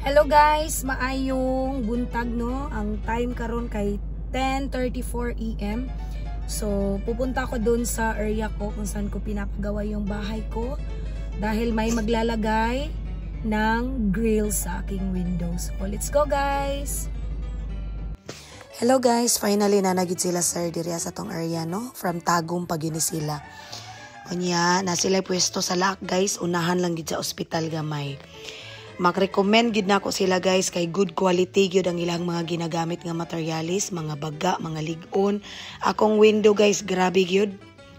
Hello guys, maayong buntag no. Ang time karon kay 10:34 AM. So pupunta ako doon sa area ko kung saan ko pinapagawa yung bahay ko dahil may maglalagay ng grill sa aking windows. So let's go guys. Hello guys, finally na nagid sila sir diri sa tong area no, from Tagum pa gyud sila. Unya na sila pwesto sa laak guys, unahan lang gid sa ospital gamay. Mag-recommend gid nako sila guys kay good quality gyud ang ilang mga ginagamit nga materialis, mga baga, mga lig-on. Akong window guys, grabe gyud.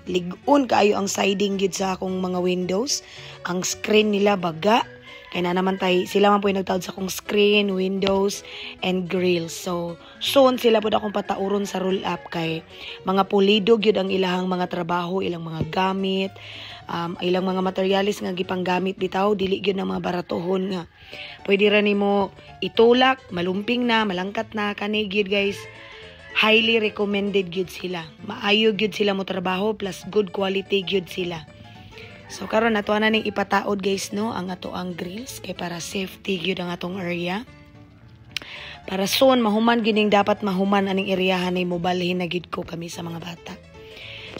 Lig-on kaayo ang siding gyud sa akong mga windows. Ang screen nila baga. Kaya na naman sila man po yung nagtawad sa akong screen, windows, and grill. So, soon sila po akong patauron sa roll up kay mga pulido gyud ang ilahang mga trabaho, ilang mga gamit, ilang mga materialis nga gipanggamit bitaw, dili gyud ng mga baratohon nga. Pwede ra nimo itulak, malumping na, malangkat na, kani gyud guys. Highly recommended gyud sila. Maayo gyud sila mo trabaho plus good quality gyud sila. So karon ato na ning ipataod guys no ang ato ang grills kay para safety gyud ang atong area. Para soon mahuman gining dapat mahuman aning eryahan ay mobalhin na gyud ko kami sa mga bata.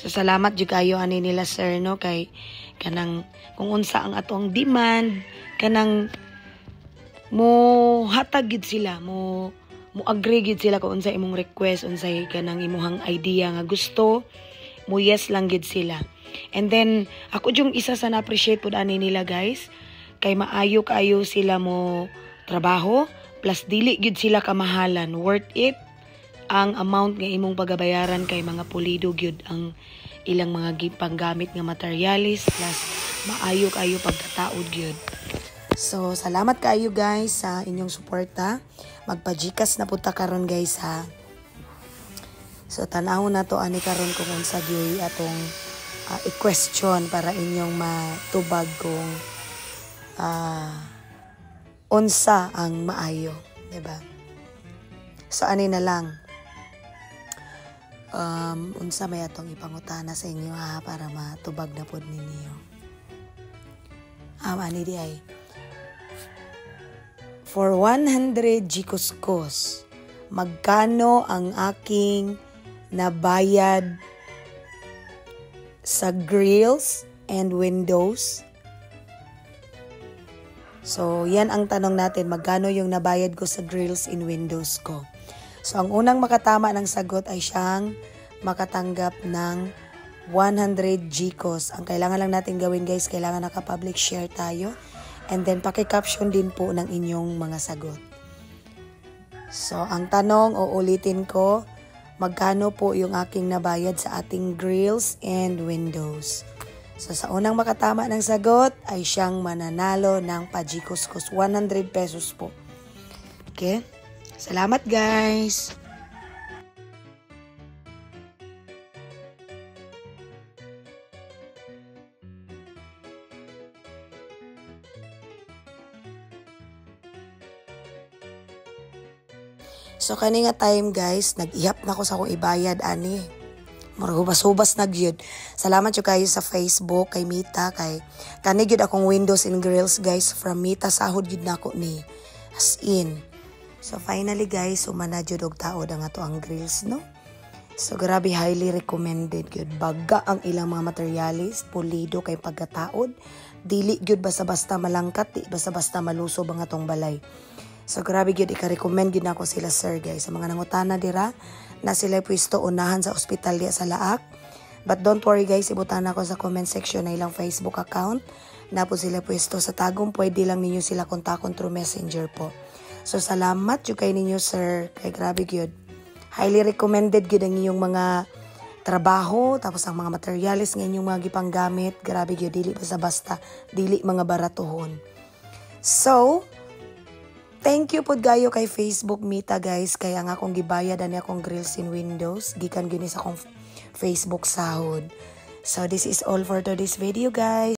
So salamat jud kayo ani nila sir no kay kanang kung unsa ang atong demand kanang mo hatag gyud sila mo agree gyud sila kung unsa imong request unsay kanang imuhang idea nga gusto mo yes lang gyud sila. And then, ako yung isa sa na-appreciate po ani nila guys. Kay maayo kaayo sila mo trabaho. Plus, dili gyud sila kamahalan. Worth it ang amount nga imong pagabayaran kay mga pulido gyud ang ilang mga panggamit nga materialis. Plus, maayo kaayo pagkataod gyud. So, salamat kaayo guys sa inyong suporta. Magpa-Gcash na punta karon guys ha. So, tanawon na to ani karon kung unsa gyud atong i-question para inyong matubag kung unsa ang maayo, diba? So ani na lang unsa may atong ipangutana sa inyo ha para matubag na pod ninyo. Ani di ay for 100 Gkuskus magkano ang aking nabayad sa grills and windows? So, yan ang tanong natin. Magkano yung nabayad ko sa grills and windows ko? So, ang unang makatama ng sagot ay siyang makatanggap ng 100 Gcos. Ang kailangan lang natin gawin guys, kailangan naka-public share tayo. And then, paki-caption din po ng inyong mga sagot. So, ang tanong, uulitin ko, magkano po yung aking nabayad sa ating grills and windows? So sa unang makatama ng sagot ay siyang mananalo ng pa-Gkuskus 100 pesos po. Okay? Salamat guys! So kani nga time guys, nag-ihap na ko sa akong ibayad ani. Marhubas-hubas na gyud. Salamat yo kayo sa Facebook kay Mita kay kani gyud akong windows and grills guys from Mita sahod gyud nako ni as in. So finally guys, humana jud og taod ang ato ang grills no. So grabe highly recommended gyud. Baga ang ilang mga materialis, pulido kay pagkataod. Dili gyud basta-basta malangkat, di basta-basta malusob ang atong balay. So grabe gyud ika-recommend gyud nako sila sir guys. Sa mga nangutana dira na sila pwesto unahan sa ospital diya sa Laak. But don't worry guys, ibutan ako sa comment section na ilang Facebook account na po sila pwesto sa Tagum. Pwede lang ninyo sila kontakon through messenger po. So salamat yung kay ninyo sir. Kay grabe gyud. Highly recommended gyud ang inyong mga trabaho tapos ang mga materialis ng inyong mga gipanggamit. Grabe gyud, dili basta-basta, dili mga baratuhon. So thank you po gayo kay Facebook Mita guys. Kaya nga akong gibayad ani akong grills and windows. Gikan gini sa akong Facebook sahod. So this is all for today's video guys.